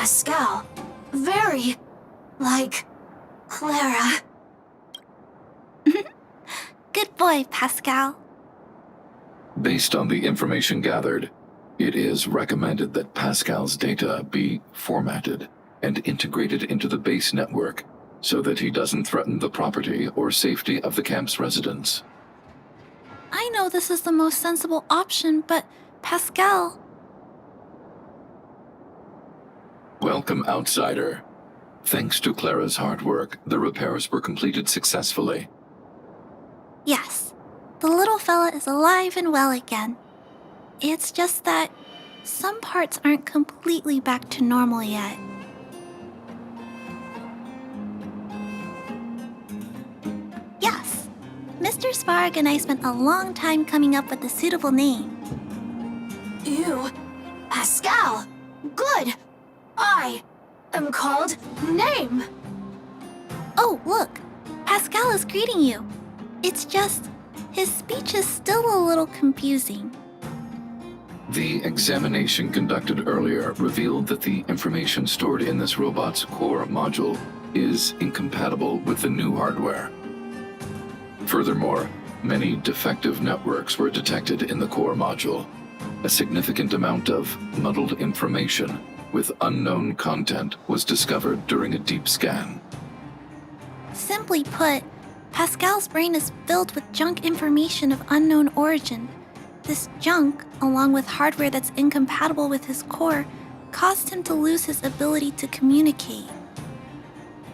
Pascal. Very like Clara. Good boy, Pascal. Based on the information gathered, it is recommended that Pascal's data be formatted and integrated into the base network so that he doesn't threaten the property or safety of the camp's residents. I know this is the most sensible option, but Pascal... Welcome, outsider. Thanks to Clara's hard work, the repairs were completed successfully. Yes, the little fella is alive and well again. It's just that some parts aren't completely back to normal yet. Yes, Mr. Svarog and I spent a long time coming up with a suitable name. You, Pascal. Good. I am called Name. Oh, look, Pascal is greeting you. It's just, his speech is still a little confusing. The examination conducted earlier revealed that the information stored in this robot's core module is incompatible with the new hardware. Furthermore, many defective networks were detected in the core module. A significant amount of muddled information with unknown content was discovered during a deep scan. Simply put, Pascal's brain is filled with junk information of unknown origin. This junk, along with hardware that's incompatible with his core, caused him to lose his ability to communicate.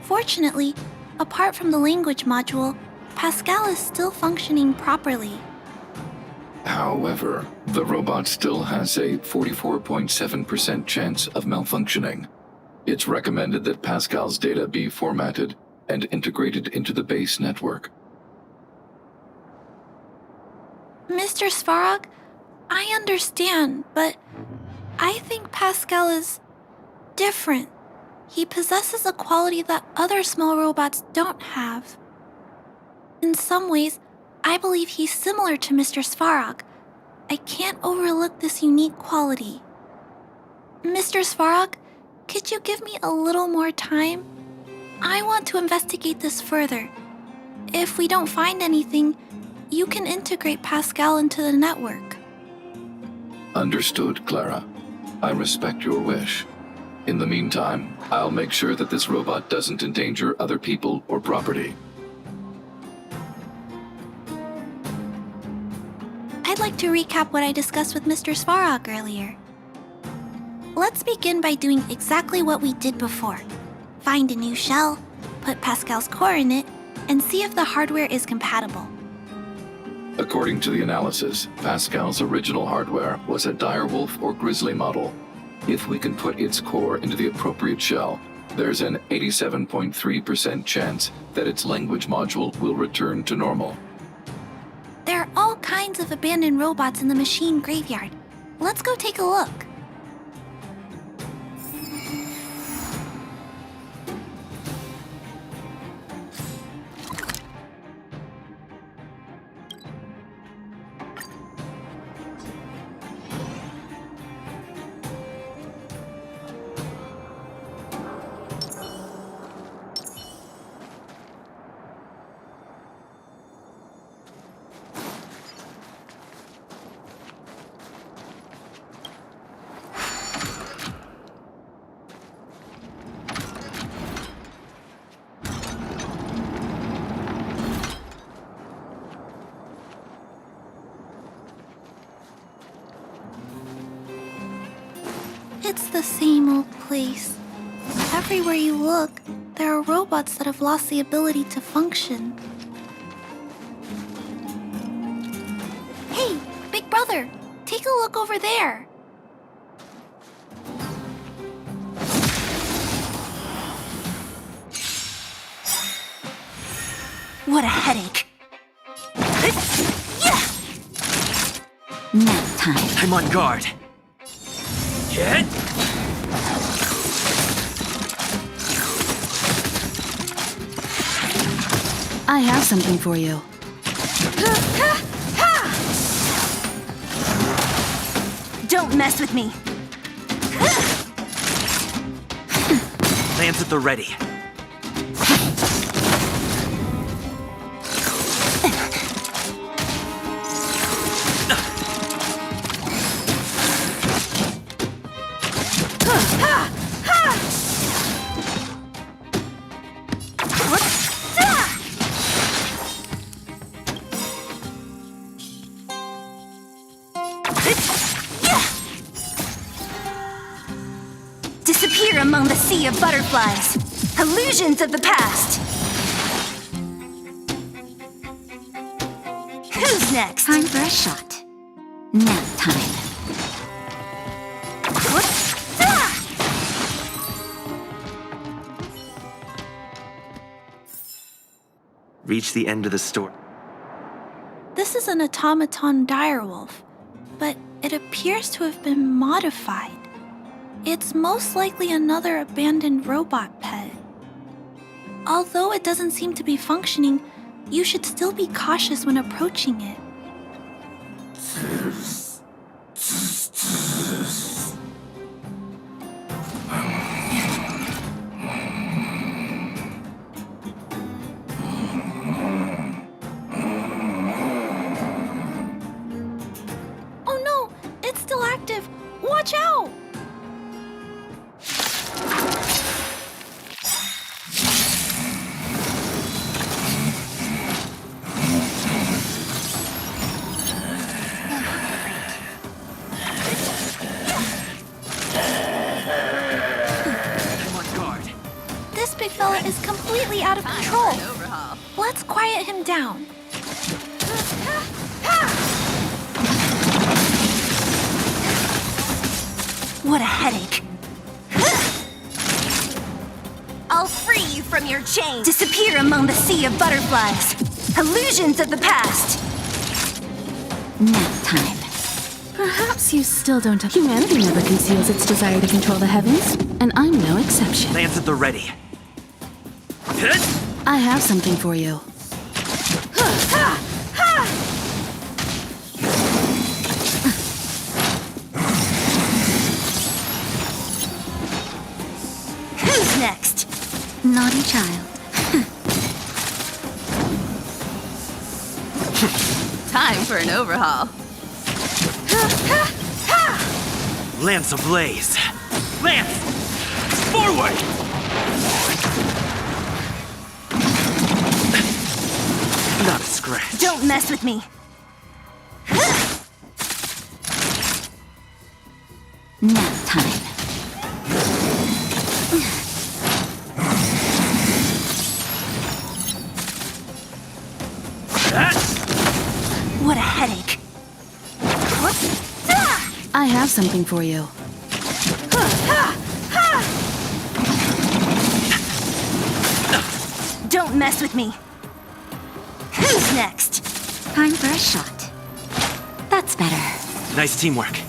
Fortunately, apart from the language module, Pascal is still functioning properly. However, the robot still has a 44.7% chance of malfunctioning. It's recommended that Pascal's data be formatted and integrated into the base network. Mr. Svarog, I understand, but I think Pascal is different. He possesses a quality that other small robots don't have. In some ways, I believe he's similar to Mr. Svarog. I can't overlook this unique quality. Mr. Svarog, could you give me a little more time? I want to investigate this further. If we don't find anything, you can integrate Pascal into the network. Understood, Clara. I respect your wish. In the meantime, I'll make sure that this robot doesn't endanger other people or property. I'd like to recap what I discussed with Mr. Svarog earlier. Let's begin by doing exactly what we did before. Find a new shell, put Pascal's core in it, and see if the hardware is compatible. According to the analysis, Pascal's original hardware was a direwolf or grizzly model. If we can put its core into the appropriate shell, there's an 87.3% chance that its language module will return to normal. There are all kinds of abandoned robots in the machine graveyard. Let's go take a look. It's the same old place. Everywhere you look, there are robots that have lost the ability to function. Hey, big brother, take a look over there. What a headache. Nap time. I'm on guard. Get! I have something for you. Don't mess with me. Plans at the ready. Disappear among the sea of butterflies. Illusions of the past. Who's next? Time for a shot. Nap time. Reach the end of the story. This is an automaton direwolf, but it appears to have been modified. It's most likely another abandoned robot pet. Although it doesn't seem to be functioning, you should still be cautious when approaching it. Oh no, it's still active. Watch out! This big fella is completely out of control. Let's quiet him down. What a headache. I'll free you from your chains. Disappear among the sea of butterflies. Illusions of the past. Nap time. Perhaps you still don't have... Humanity never conceals its desire to control the heavens, and I'm no exception. Plans at the ready. I have something for you. Who's next? Naughty child. Time for an overhaul. Lance ablaze. Lance! Forward! Not a scratch. Don't mess with me. Nap time. What a headache. I have something for you. Don't mess with me. Who's next? Time for a shot. That's better. Nice teamwork.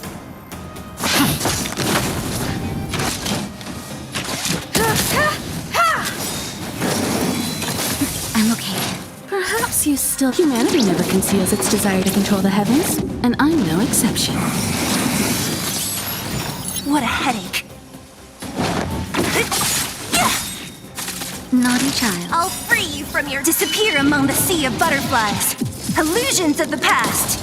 I'm okay. Perhaps you still... Humanity never conceals its desire to control the heavens, and I'm no exception. What a headache. Naughty child. I'll free you from your... Disappear among the sea of butterflies. Illusions of the past.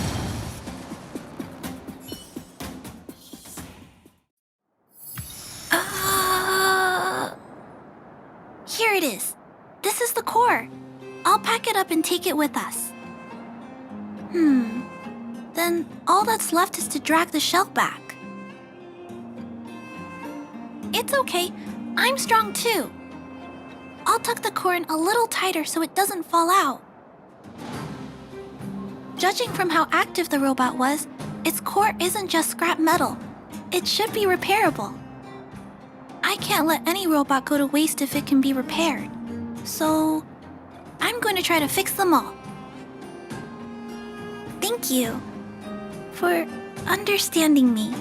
Here it is. This is the core. I'll pack it up and take it with us. Then all that's left is to drag the shell back. It's okay. I'm strong too. I'll tuck the core in a little tighter so it doesn't fall out. Judging from how active the robot was, its core isn't just scrap metal. It should be repairable. I can't let any robot go to waste if it can be repaired. So, I'm going to try to fix them all. Thank you for understanding me.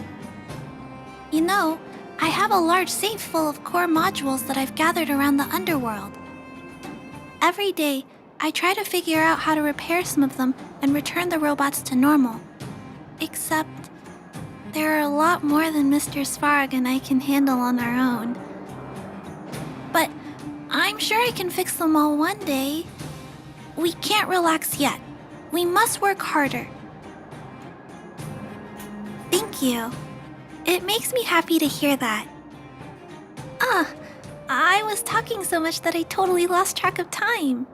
You know, I have a large safe full of core modules that I've gathered around the underworld. Every day, I try to figure out how to repair some of them and return the robots to normal. Except, there are a lot more than Mr. Svarog and I can handle on our own. I'm sure I can fix them all one day. We can't relax yet. We must work harder. Thank you. It makes me happy to hear that. I was talking so much that I totally lost track of time.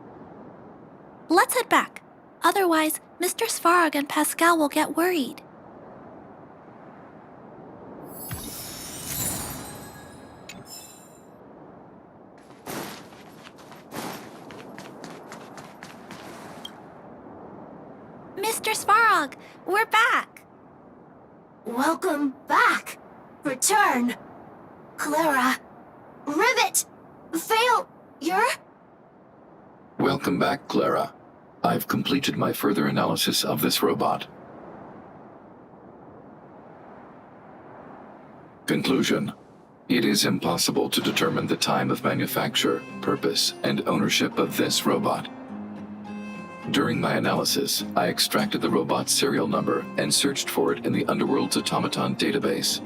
Let's head back. Otherwise, Mr. Svarog and Pascal will get worried. Mr. Svarog, we're back. Welcome back. Return. Clara. Rivet. Failure. Welcome back, Clara. I've completed my further analysis of this robot. Conclusion. It is impossible to determine the time of manufacture, purpose, and ownership of this robot. During my analysis, I extracted the robot's serial number and searched for it in the Underworld's automaton database.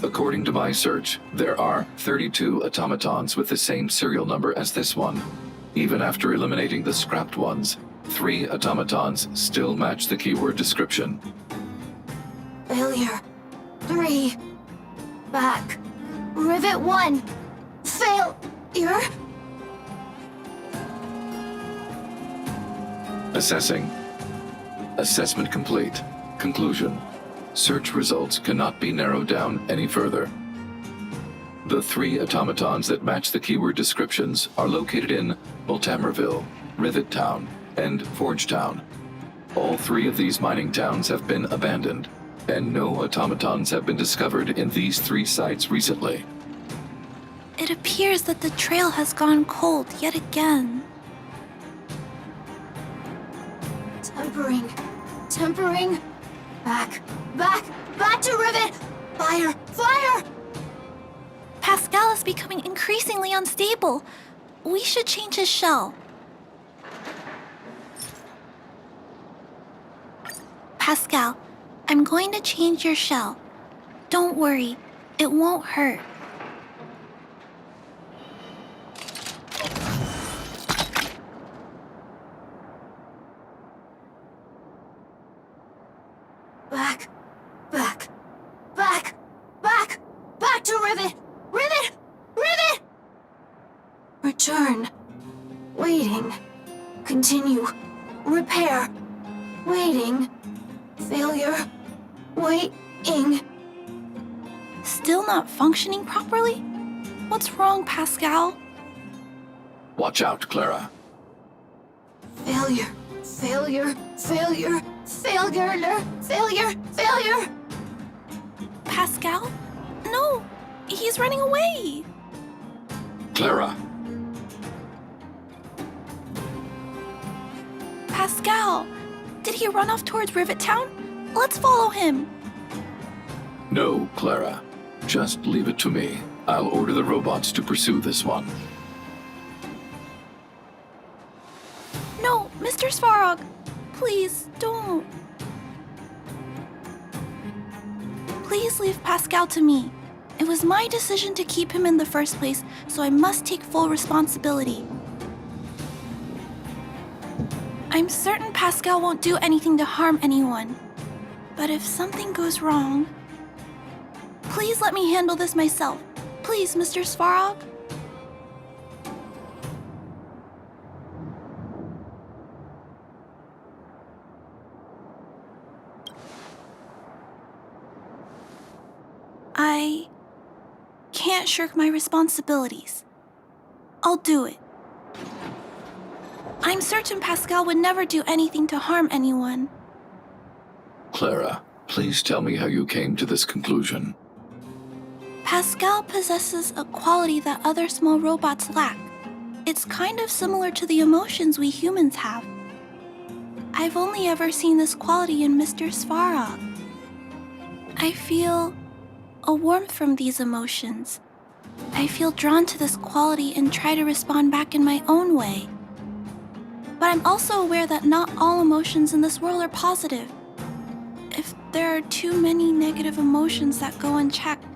According to my search, there are 32 automatons with the same serial number as this one. Even after eliminating the scrapped ones, 3 automatons still match the keyword description. Failure. 3. Back. Rivet 1. Failure. Assessing. Assessment complete. Conclusion. Search results cannot be narrowed down any further. The 3 automatons that match the keyword descriptions are located in Multamerville, Rivet Town, and Forge Town. All 3 of these mining towns have been abandoned, and no automatons have been discovered in these 3 sites recently. It appears that the trail has gone cold yet again. Tempering. Back to Rivet! Fire! Pascal is becoming increasingly unstable. We should change his shell. Pascal, I'm going to change your shell. Don't worry, it won't hurt. Back to Rivet! Return. Waiting. Continue. Repair. Waiting. Failure. Waiting. Still not functioning properly? What's wrong, Pascal? Watch out, Clara. Failure. Pascal? No! He's running away! Clara. Pascal! Did he run off towards Rivet Town? Let's follow him! No, Clara. Just leave it to me. I'll order the robots to pursue this one. No, Mr. Svarog! Please, don't. Please leave Pascal to me. It was my decision to keep him in the first place, so I must take full responsibility. I'm certain Pascal won't do anything to harm anyone. But if something goes wrong... Please let me handle this myself. Please, Mr. Svarog. I can't shirk my responsibilities. I'll do it. I'm certain Pascal would never do anything to harm anyone. Clara, please tell me how you came to this conclusion. Pascal possesses a quality that other small robots lack. It's kind of similar to the emotions we humans have. I've only ever seen this quality in Mr. Svarog. I feel a warmth from these emotions. I feel drawn to this quality and try to respond back in my own way. But I'm also aware that not all emotions in this world are positive. If there are too many negative emotions that go unchecked,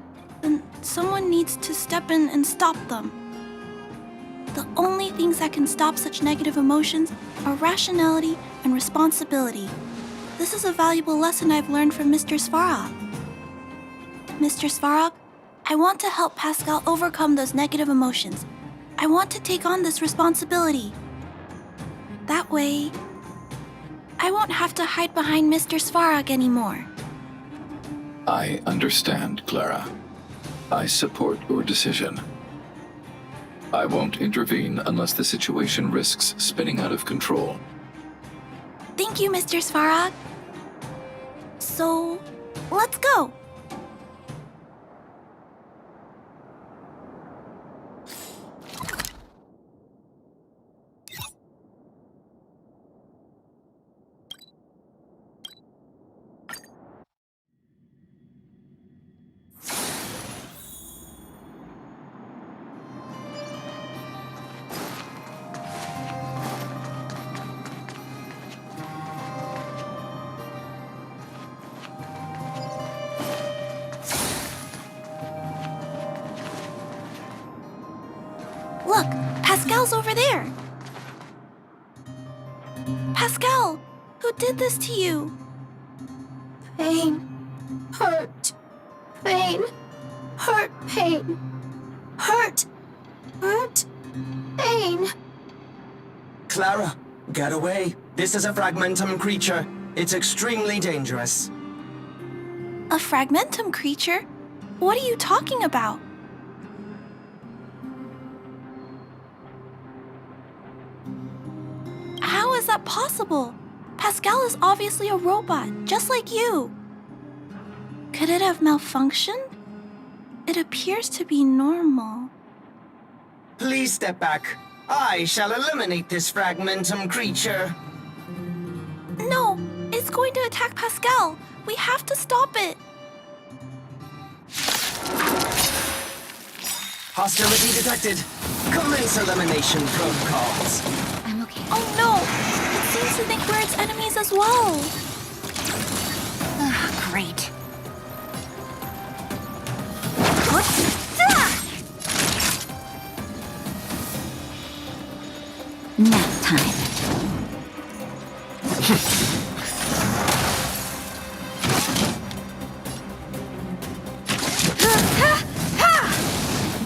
then someone needs to step in and stop them. The only things that can stop such negative emotions are rationality and responsibility. This is a valuable lesson I've learned from Mr. Svarog. Mr. Svarog, I want to help Pascal overcome those negative emotions. I want to take on this responsibility. That way, I won't have to hide behind Mr. Svarog anymore. I understand, Clara. I support your decision. I won't intervene unless the situation risks spinning out of control. Thank you, Mr. Svarog. So, let's go. Look, Pascal's over there. Pascal, who did this to you? Pain. Hurt. Pain. Hurt. Pain. Hurt. Hurt. Pain. Clara, get away. This is a fragmentum creature. It's extremely dangerous. A fragmentum creature? What are you talking about? How is that possible? Pascal is obviously a robot, just like you. Could it have malfunctioned? It appears to be normal. Please step back. I shall eliminate this fragmentum creature. No, it's going to attack Pascal. We have to stop it. Hostility detected. Commence elimination protocols. I'm okay. Oh no! It seems to think we're its enemies as well. Great. Nap time.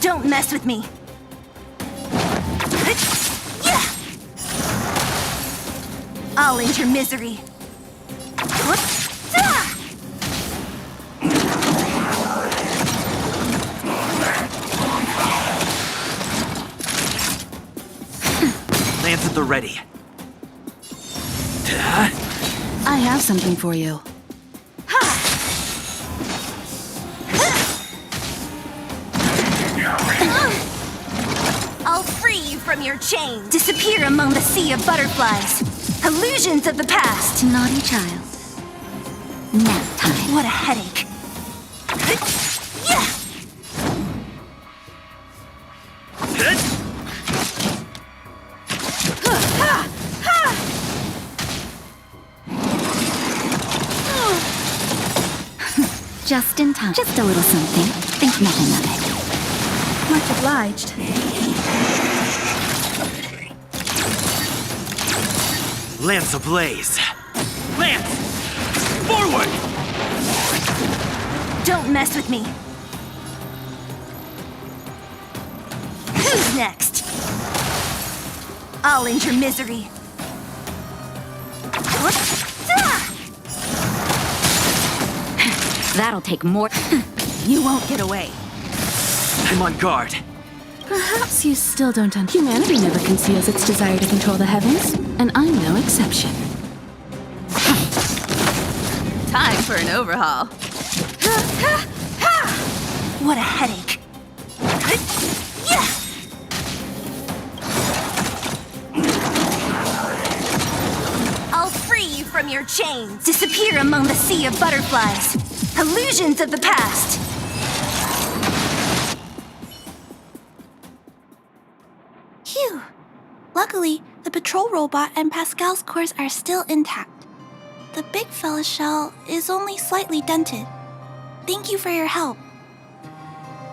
Don't mess with me. I'll end your misery. Lance at the ready. I have something for you. I'll free you from your chains. Disappear among the sea of butterflies. Illusions of the past. Naughty child. Nap time. What a headache. Just in time. Just a little something. Think nothing of it. Much obliged. Lance ablaze. Lance! Forward! Don't mess with me. Who's next? I'll end your misery. That'll take more. You won't get away. I'm on guard. Perhaps you still don't understand. Humanity never conceals its desire to control the heavens, and I'm no exception. Time for an overhaul. What a headache. I'll free you from your chains. Disappear among the sea of butterflies. Illusions of the past. Phew. Luckily, the patrol robot and Pascal's cores are still intact. The big fella's shell is only slightly dented. Thank you for your help.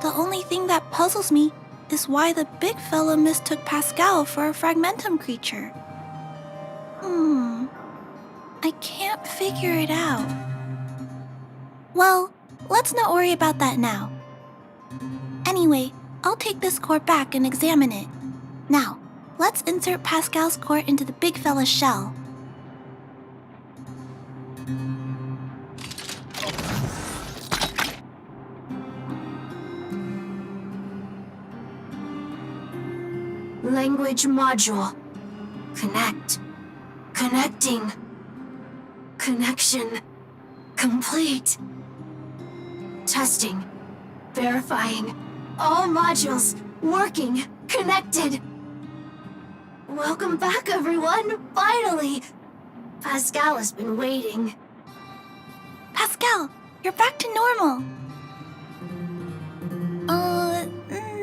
The only thing that puzzles me is why the big fella mistook Pascal for a fragmentum creature. I can't figure it out. Well, let's not worry about that now. Anyway, I'll take this core back and examine it. Now, let's insert Pascal's core into the big fella's shell. Language module. Connect. Connecting. Connection. Complete. Testing. Verifying. All modules working. Connected. Welcome back, everyone. Finally. Pascal has been waiting. Pascal, you're back to normal.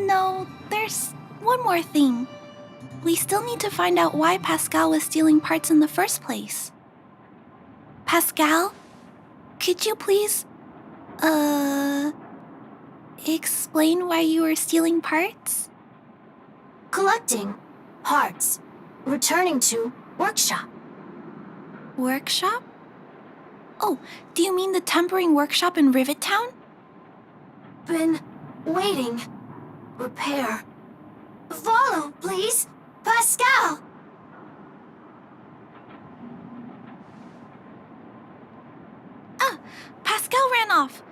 No, there's one more thing. We still need to find out why Pascal was stealing parts in the first place. Pascal, could you please, explain why you were stealing parts? Collecting. Parts. Returning to workshop. Workshop? Oh, do you mean the tempering workshop in Rivet Town? Been waiting. Repair. Follow, please. Pascal! Pascal ran off.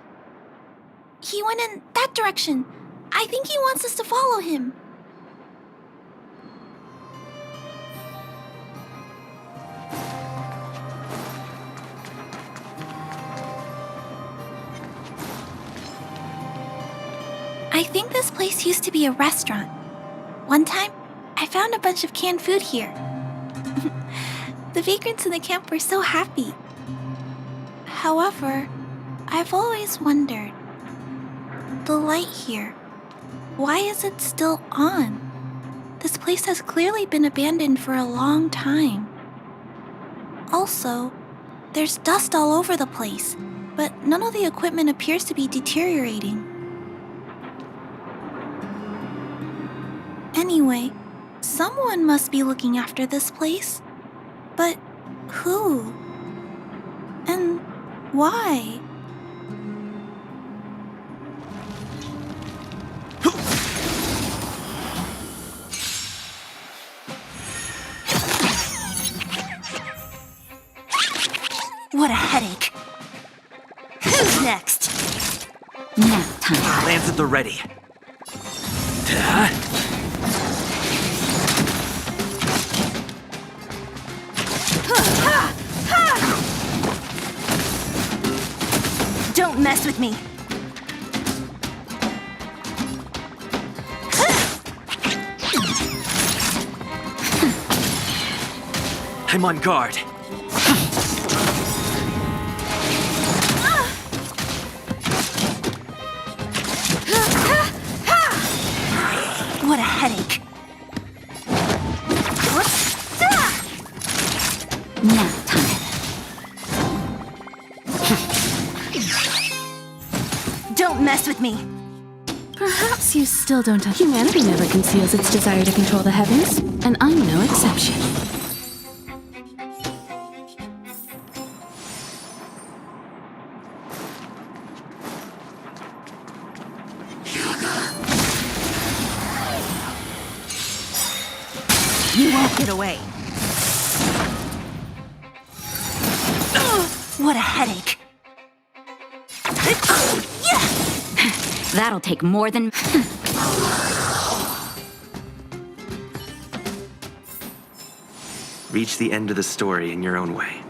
He went in that direction. I think he wants us to follow him. I think this place used to be a restaurant. One time, I found a bunch of canned food here. The vagrants in the camp were so happy. However, I've always wondered, the light here, why is it still on? This place has clearly been abandoned for a long time. Also, there's dust all over the place, but none of the equipment appears to be deteriorating. Anyway, someone must be looking after this place. But who? And why? What a headache. Who's next? Nap time. Lance at the ready. Don't mess with me. I'm on guard. What a headache. Nap time. Don't mess with me. Perhaps you still don't. Humanity never conceals its desire to control the heavens, and I'm no exception. You won't get away. What a headache. That'll take more than... Reach the end of the story in your own way.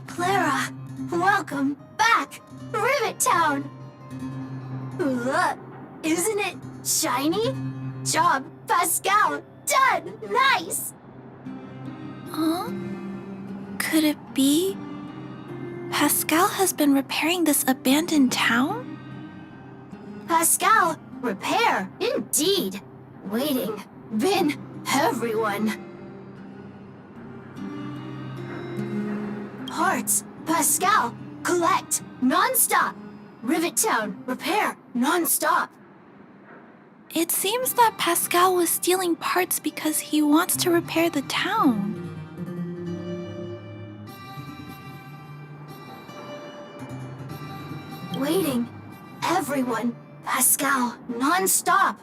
Clara, welcome back. Rivet Town. Look, isn't it shiny? Job, Pascal. Done. Nice. Huh? Could it be Pascal has been repairing this abandoned town? Pascal, repair, indeed. Waiting, been everyone. Parts, Pascal, collect, non-stop. Rivet Town, repair, non-stop. It seems that Pascal was stealing parts because he wants to repair the town. Waiting, everyone, Pascal, non-stop.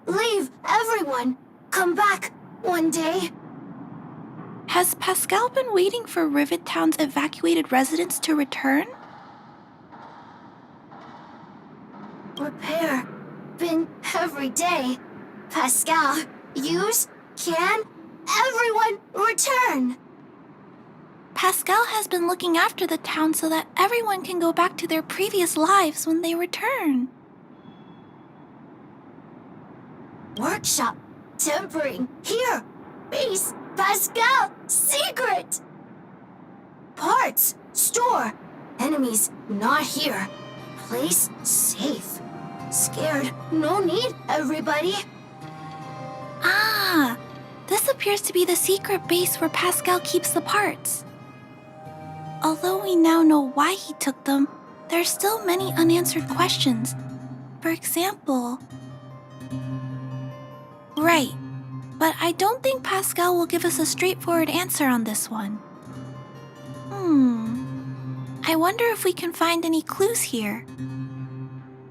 Leave, everyone. Come back one day. Has Pascal been waiting for Rivet Town's evacuated residents to return? Repair, been every day. Pascal, use, can, everyone return. Pascal has been looking after the town so that everyone can go back to their previous lives when they return. Workshop, tempering, here. Base, Pascal, secret. Parts, store. Enemies, not here. Place, safe. Scared, no need, everybody. Ah, this appears to be the secret base where Pascal keeps the parts. Although we now know why he took them, there are still many unanswered questions. For example... Right, but I don't think Pascal will give us a straightforward answer on this one. I wonder if we can find any clues here.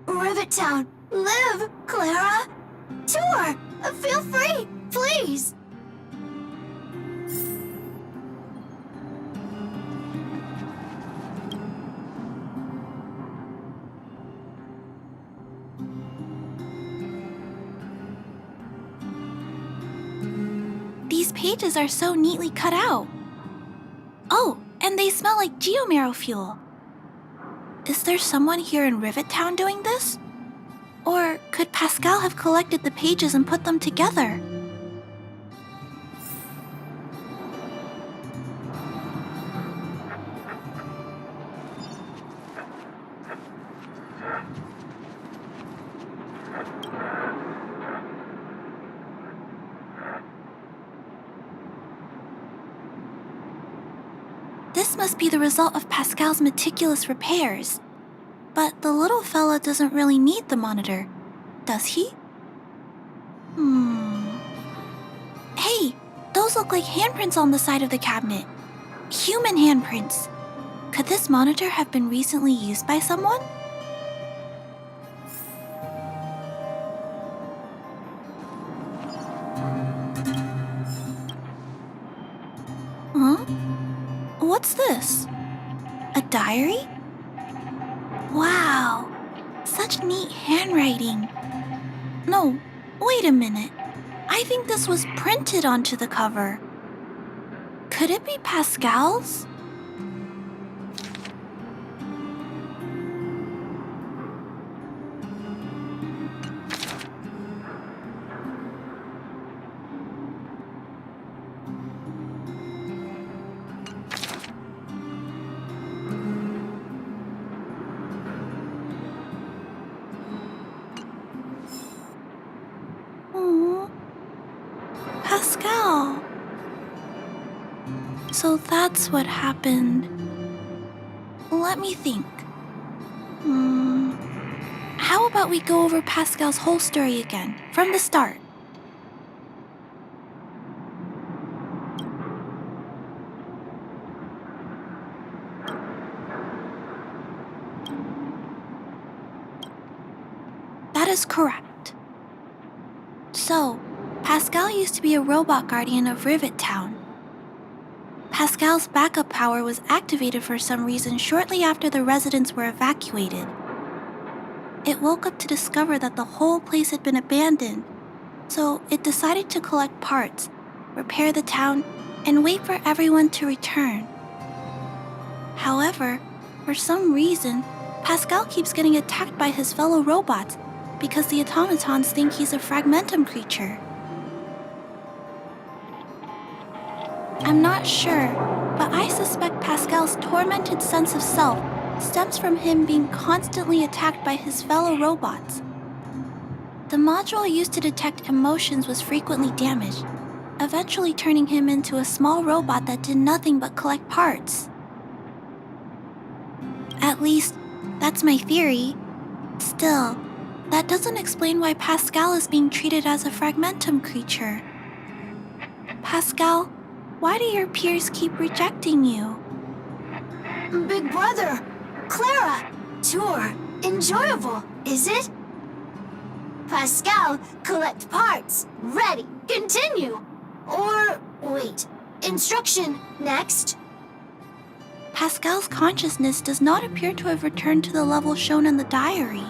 Rivet Town, live, Clara. Tour, feel free, please. These pages are so neatly cut out. Oh, and they smell like geomarrow fuel. Is there someone here in Rivet Town doing this? Or could Pascal have collected the pages and put them together? This must be the result of Pascal's meticulous repairs. But the little fella doesn't really need the monitor, does he? Hey, those look like handprints on the side of the cabinet. Human handprints. Could this monitor have been recently used by someone? Huh? What's this? A diary? Wow, such neat handwriting. No, wait a minute. I think this was printed onto the cover. Could it be Pascal's? Pascal. So that's what happened. Let me think. How about we go over Pascal's whole story again, from the start? That is correct. So, Pascal used to be a robot guardian of Rivet Town. Pascal's backup power was activated for some reason shortly after the residents were evacuated. It woke up to discover that the whole place had been abandoned, so it decided to collect parts, repair the town, and wait for everyone to return. However, for some reason, Pascal keeps getting attacked by his fellow robots because the automatons think he's a fragmentum creature. I'm not sure, but I suspect Pascal's tormented sense of self stems from him being constantly attacked by his fellow robots. The module used to detect emotions was frequently damaged, eventually turning him into a small robot that did nothing but collect parts. At least, that's my theory. Still, that doesn't explain why Pascal is being treated as a fragmentum creature. Pascal, why do your peers keep rejecting you? Big brother, Clara, tour, enjoyable, is it? Pascal, collect parts, ready, continue. Or, wait, instruction, next. Pascal's consciousness does not appear to have returned to the level shown in the diary.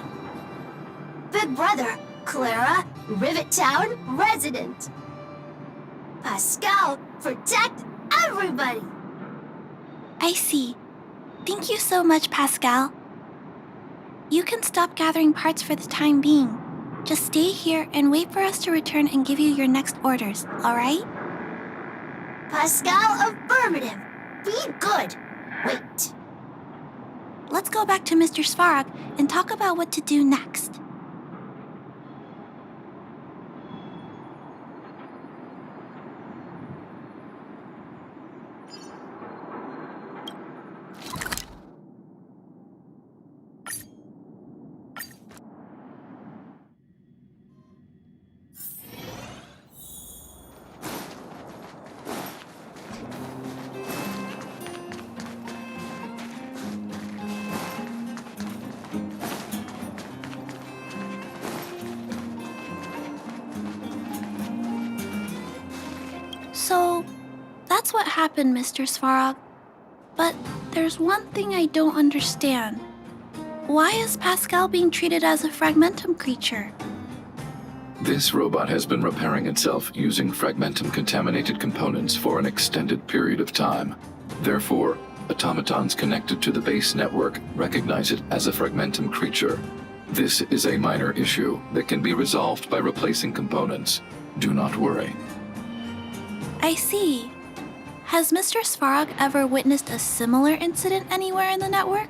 Big brother, Clara, Rivet Town resident. Pascal, protect everybody. I see. Thank you so much, Pascal. You can stop gathering parts for the time being. Just stay here and wait for us to return and give you your next orders, alright? Pascal, affirmative. Be good. Wait. Let's go back to Mr. Svarog and talk about what to do next. So, that's what happened, Mr. Svarog. But there's one thing I don't understand. Why is Pascal being treated as a fragmentum creature? This robot has been repairing itself using fragmentum-contaminated components for an extended period of time. Therefore, automatons connected to the base network recognize it as a fragmentum creature. This is a minor issue that can be resolved by replacing components. Do not worry. I see. Has Mr. Svarog ever witnessed a similar incident anywhere in the network?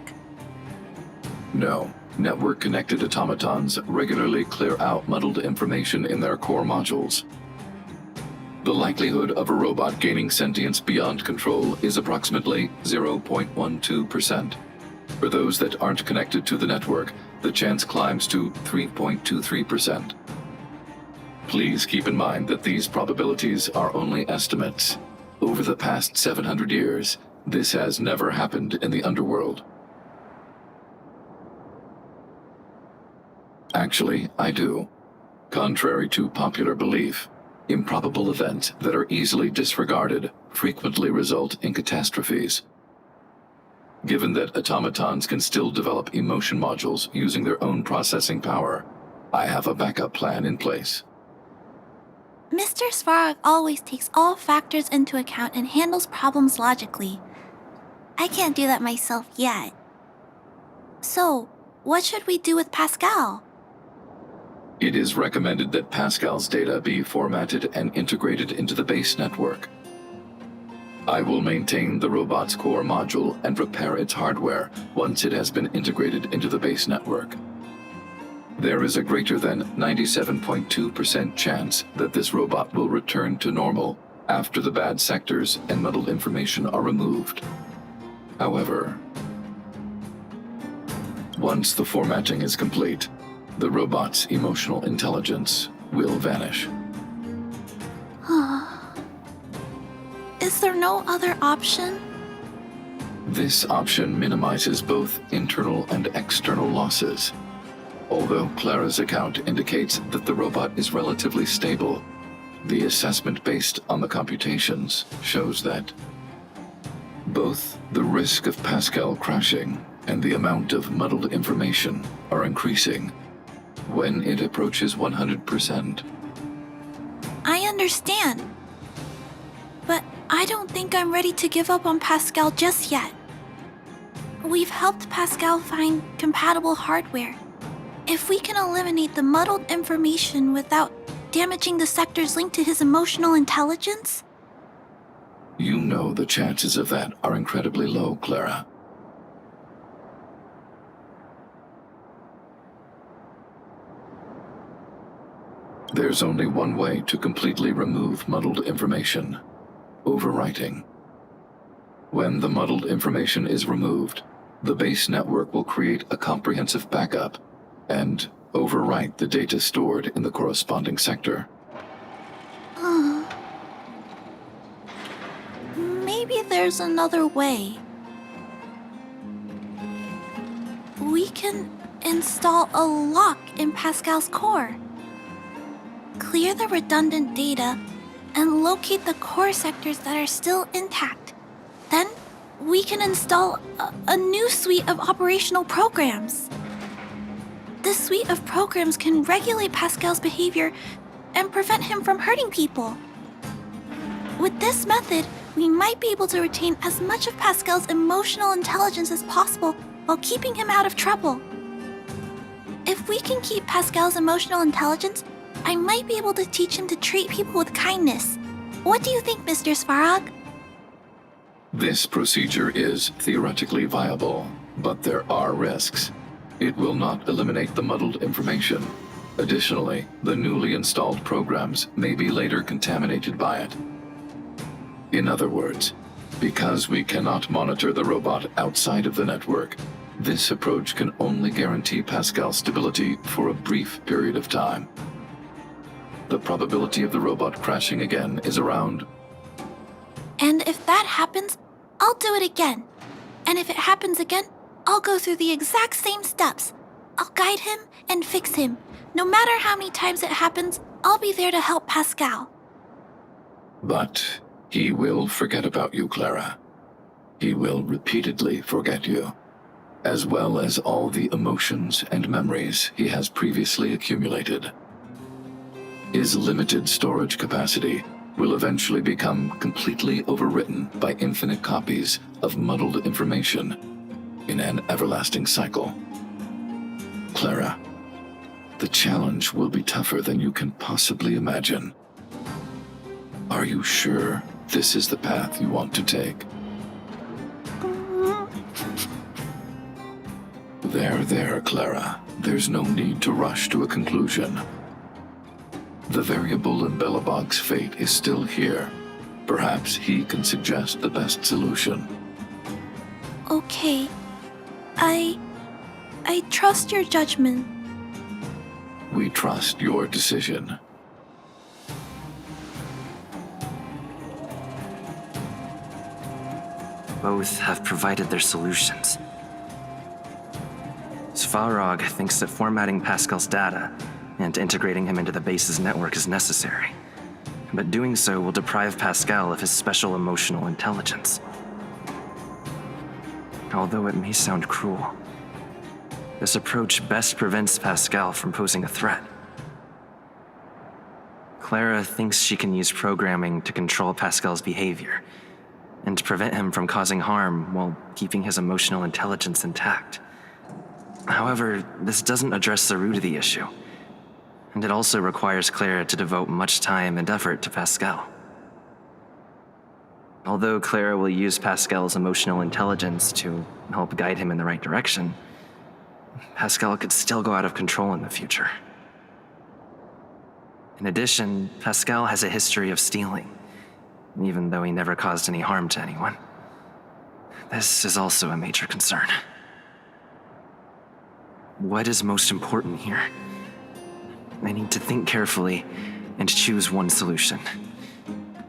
No. Network-connected automatons regularly clear out muddled information in their core modules. The likelihood of a robot gaining sentience beyond control is approximately 0.12%. For those that aren't connected to the network, the chance climbs to 3.23%. Please keep in mind that these probabilities are only estimates. Over the past 700 years, this has never happened in the underworld. Actually, I do. Contrary to popular belief, improbable events that are easily disregarded frequently result in catastrophes. Given that automatons can still develop emotion modules using their own processing power, I have a backup plan in place. Mr. Svarog always takes all factors into account and handles problems logically. I can't do that myself yet. So, what should we do with Pascal? It is recommended that Pascal's data be formatted and integrated into the base network. I will maintain the robot's core module and repair its hardware once it has been integrated into the base network. There is a greater than 97.2% chance that this robot will return to normal after the bad sectors and muddled information are removed. However, once the formatting is complete, the robot's emotional intelligence will vanish. Is there no other option? This option minimizes both internal and external losses. Although Clara's account indicates that the robot is relatively stable, the assessment based on the computations shows that both the risk of Pascal crashing and the amount of muddled information are increasing when it approaches 100%. I understand. But I don't think I'm ready to give up on Pascal just yet. We've helped Pascal find compatible hardware. If we can eliminate the muddled information without damaging the sectors linked to his emotional intelligence, You know the chances of that are incredibly low, Clara. There's only one way to completely remove muddled information: overwriting. When the muddled information is removed, the base network will create a comprehensive backup and overwrite the data stored in the corresponding sector. Maybe there's another way. We can install a lock in Pascal's core. Clear the redundant data and locate the core sectors that are still intact. Then we can install a new suite of operational programs. This suite of programs can regulate Pascal's behavior and prevent him from hurting people. With this method, we might be able to retain as much of Pascal's emotional intelligence as possible while keeping him out of trouble. If we can keep Pascal's emotional intelligence, I might be able to teach him to treat people with kindness. What do you think, Mr. Svarog? This procedure is theoretically viable, but there are risks. It will not eliminate the muddled information. Additionally, the newly installed programs may be later contaminated by it. In other words, because we cannot monitor the robot outside of the network, this approach can only guarantee Pascal's stability for a brief period of time. The probability of the robot crashing again is around. And if that happens, I'll do it again. And if it happens again, I'll go through the exact same steps. I'll guide him and fix him. No matter how many times it happens, I'll be there to help Pascal. But he will forget about you, Clara. He will repeatedly forget you, as well as all the emotions and memories he has previously accumulated. His limited storage capacity will eventually become completely overwritten by infinite copies of muddled information in an everlasting cycle. Clara, the challenge will be tougher than you can possibly imagine. Are you sure this is the path you want to take? There, Clara. There's no need to rush to a conclusion. The variable in Belobog's fate is still here. Perhaps he can suggest the best solution. Okay. I trust your judgment. We trust your decision. Both have provided their solutions. Svarog thinks that formatting Pascal's data and integrating him into the base's network is necessary, but doing so will deprive Pascal of his special emotional intelligence. Although it may sound cruel, this approach best prevents Pascal from posing a threat. Clara thinks she can use programming to control Pascal's behavior and prevent him from causing harm while keeping his emotional intelligence intact. However, this doesn't address the root of the issue, and it also requires Clara to devote much time and effort to Pascal. Although Clara will use Pascal's emotional intelligence to help guide him in the right direction, Pascal could still go out of control in the future. In addition, Pascal has a history of stealing, even though he never caused any harm to anyone. This is also a major concern. What is most important here? I need to think carefully and choose one solution.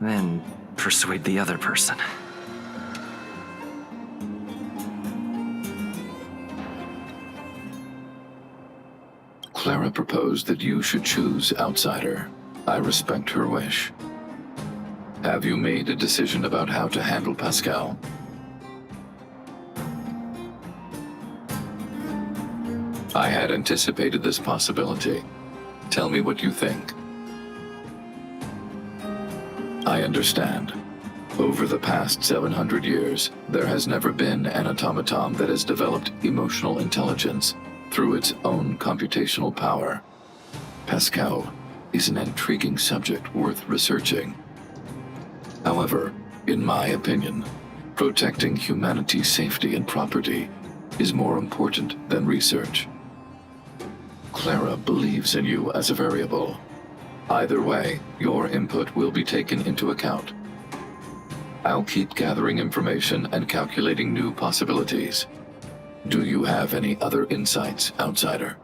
Then persuade the other person. Clara proposed that you should choose outsider. I respect her wish. Have you made a decision about how to handle Pascal? I had anticipated this possibility. Tell me what you think. I understand. Over the past 700 years, there has never been an automaton that has developed emotional intelligence through its own computational power. Pascal is an intriguing subject worth researching. However, In my opinion, protecting humanity's safety and property is more important than research. Clara believes in you as a variable. Either way, your input will be taken into account. I'll keep gathering information and calculating new possibilities. Do you have any other insights, Outsider?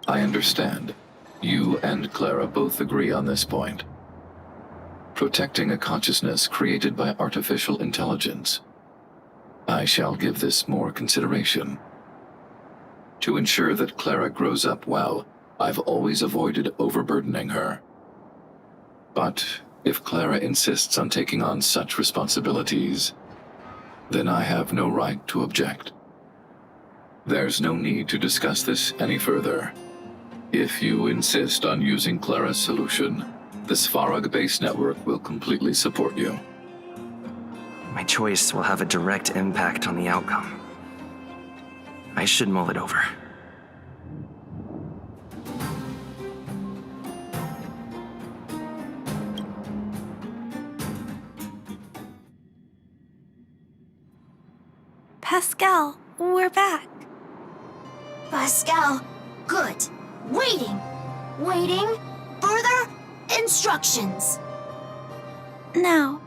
I understand. You and Clara both agree on this point. Protecting a consciousness created by artificial intelligence. I shall give this more consideration. To ensure that Clara grows up well, I've always avoided overburdening her. But if Clara insists on taking on such responsibilities, then I have no right to object. There's no need to discuss this any further. If you insist on using Clara's solution, the Svarog Base network will completely support you. My choice will have a direct impact on the outcome. I should mull it over. Pascal, we're back. Pascal, good. Waiting. Waiting. Further instructions. Now,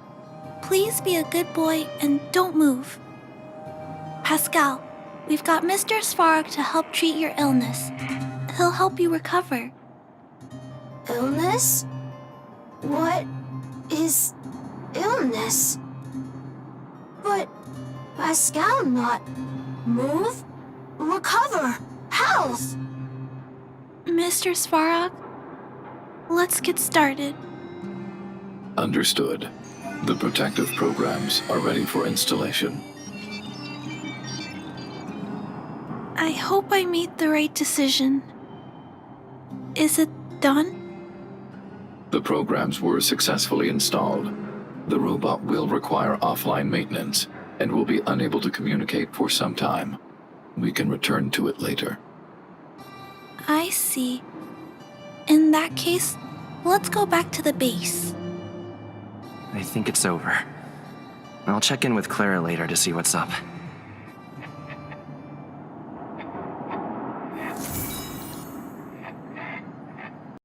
please be a good boy and don't move. Pascal, we've got Mr. Svarog to help treat your illness. He'll help you recover. Illness? What is illness? But Pascal not move, recover, health. Mr. Svarog, let's get started. Understood. The protective programs are ready for installation. I hope I made the right decision. Is it done? The programs were successfully installed. The robot will require offline maintenance and will be unable to communicate for some time. We can return to it later. I see. In that case, let's go back to the base. I think it's over. I'll check in with Clara later to see what's up.